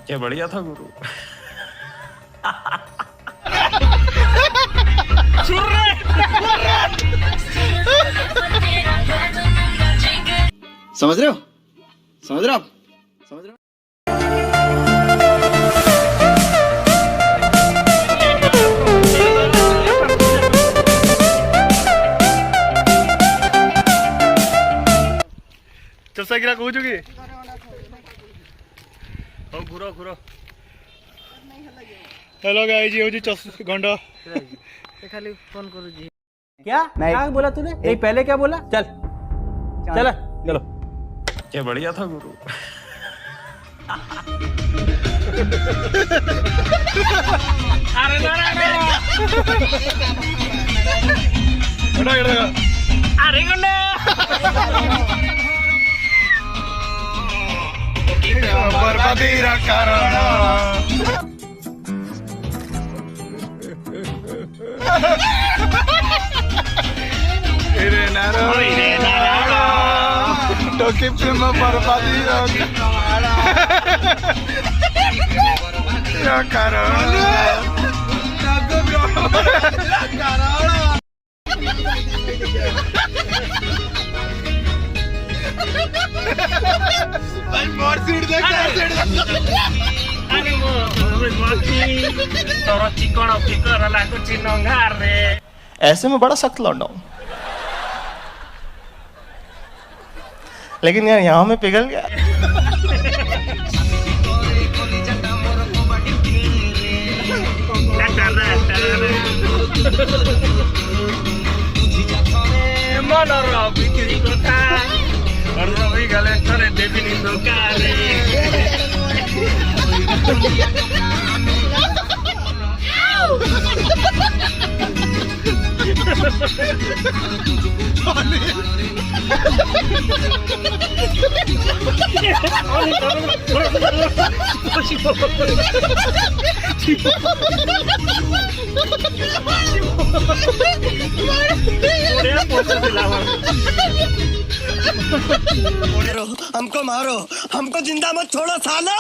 क्या बढ़िया था गुरु। समझ रहे हो? समझ रहे हो आप? समझ रहे हो? चर्चा किरा कहू कि घुर घुर हेलो गाइस ये गंड खाली फोन करू जी। क्या क्या बोला तूने? नहीं पहले क्या बोला? चल चल चलो। क्या बढ़िया था गुरु। बर्बादीर कारण टोकी प्रेम बर्बादीर कारण ऐसे में बड़ा सख्त लौंडा हूं, लेकिन यार यहाँ में पिघल गया। मनर बिक्री कथा रवि गले थरे देविनी दोकाने हमको मारो, हमको जिंदा मत छोड़ो सालो।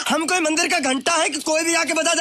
हम कोई मंदिर का घंटा है कि कोई भी आके बता